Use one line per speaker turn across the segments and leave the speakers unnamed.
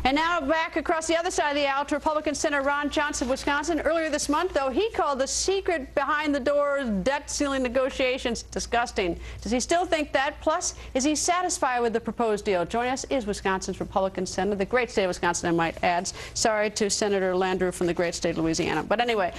And now back across the other side of the aisle to Republican Senator Ron Johnson of Wisconsin. Earlier this month, though, he called the secret behind-the-doors debt ceiling negotiations disgusting. Does he still think that? Plus, is he satisfied with the proposed deal? Joining us is Wisconsin's Republican Senator, the great state of Wisconsin, I might add. Sorry to Senator Landrieu from the great state of Louisiana. But anyway,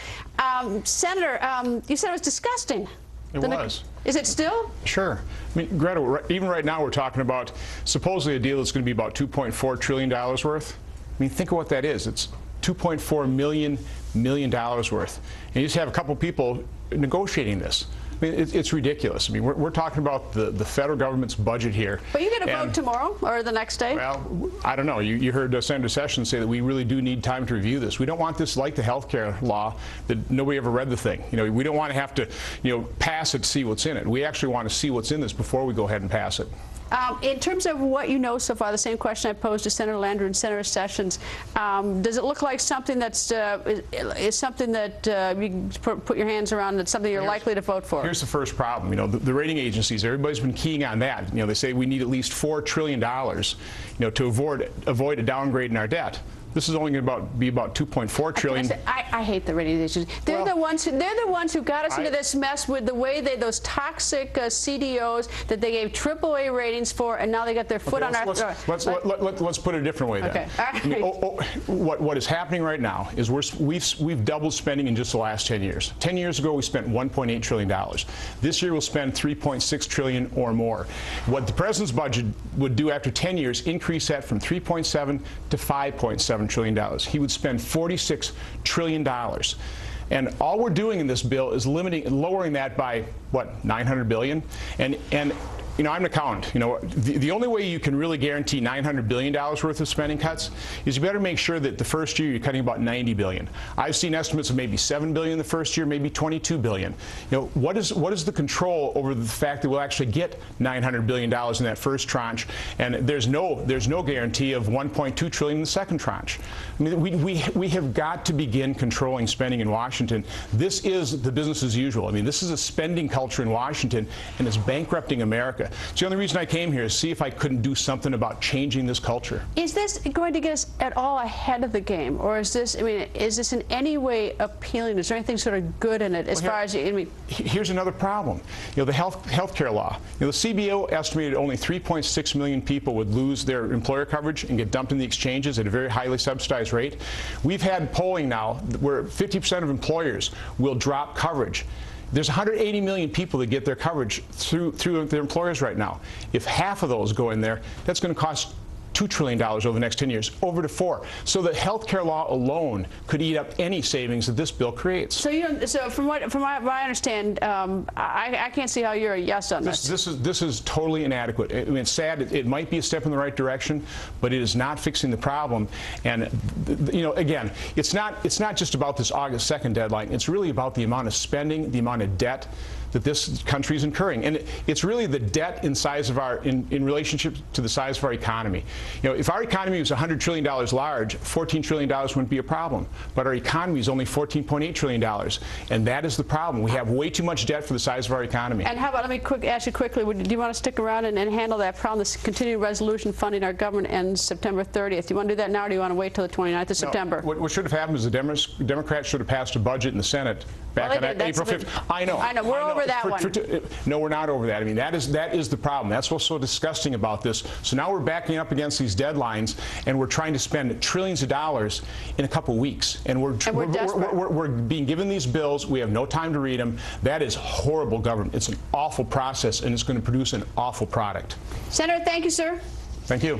Senator, you said it was disgusting.
It was.
Is it still?
Sure. I mean, Greta, even right now we're talking about supposedly a deal that's going to be about $2.4 trillion worth. I mean, think of what that is. It's $2.4 million worth. And you just have a couple people negotiating this. I mean, it's ridiculous. I mean, we're talking about the federal government's budget here.
But you get a vote tomorrow or the next day?
Well, I don't know. You heard Senator Sessions say that we really do need time to review this. We don't want this like the health care law that nobody ever read the thing. You know, we don't want to have to, pass it to see what's in it. We actually want to see what's in this before we go ahead and pass it.
In terms of what you know so far, the same question I posed to Senator Landrieu and Senator Sessions, does it look like something that's is something that you can put your hands around, that's something you're likely to vote for?
Here's the first problem. The rating agencies, everybody's been keying on that. They say we need at least $4 trillion, to avoid a downgrade in our debt. This is only going to be about $2.4 trillion.
I hate the rating agencies. They're the ones who got us into this mess with the way those toxic CDOs that they gave AAA ratings for, and now they got their foot on our throat.
Let's put it a different way then.
Okay. All right.
What is happening right now is we've doubled spending in just the last 10 years. 10 years ago we spent $1.8 trillion. This year we'll spend $3.6 trillion or more. What the president's budget would do after 10 years, increase that from $3.7 to $5.7 trillion. He would spend $46 trillion. And all we're doing in this bill is lowering that by, what, $900 billion? And I'm an accountant. The only way you can really guarantee $900 billion worth of spending cuts is you better make sure that the first year you're cutting about $90 billion. I've seen estimates of maybe $7 billion the first year, maybe $22 billion. What is the control over the fact that we'll actually get $900 billion in that first tranche, and there's no guarantee of $1.2 trillion in the second tranche? I mean, we have got to begin controlling spending in Washington. This is the business as usual. I mean, this is a spending culture in Washington, and it's bankrupting America. So the only reason I came here is to see if I couldn't do something about changing this culture.
Is this going to get us at all ahead of the game, or is this in any way appealing? Is there anything sort of good in it as far as
Here's another problem. The health care law. The CBO estimated only 3.6 million people would lose their employer coverage and get dumped in the exchanges at a very highly subsidized rate. We've had polling now where 50% of employers will drop coverage. There's 180 million people that get their coverage through their employers right now. If half of those go in there, that's going to cost $2 trillion over the next 10 years, over to $4 trillion. So the health care law alone could eat up any savings that this bill creates.
So from what I understand, I can't see how you're a yes on this.
This is totally inadequate. I mean, it's sad. It might be a step in the right direction, but it is not fixing the problem. And again, it's not just about this August 2nd deadline. It's really about the amount of spending, the amount of debt that this country is incurring, and it's really the debt in relationship to the size of our economy. If our economy was $100 trillion large, $14 trillion wouldn't be a problem. But our economy is only $14.8 trillion, and that is the problem. We have way too much debt for the size of our economy.
And how about, let me ask you quickly, do you want to stick around and handle that problem? This continuing resolution funding our government ends September 30th. Do you want to do that now, or do you want to wait till the 29th of September?
What should have happened is the Democrats should have passed a budget in the Senate back on April 5th. I know.
We're over that one.
No, we're not over that. I mean, that is the problem. That's what's so disgusting about this. So now we're backing up against these deadlines, and we're trying to spend trillions of dollars in a couple weeks. And we're being given these bills. We have no time to read them. That is horrible government. It's an awful process, and it's going to produce an awful product.
Senator, thank you, sir.
Thank you.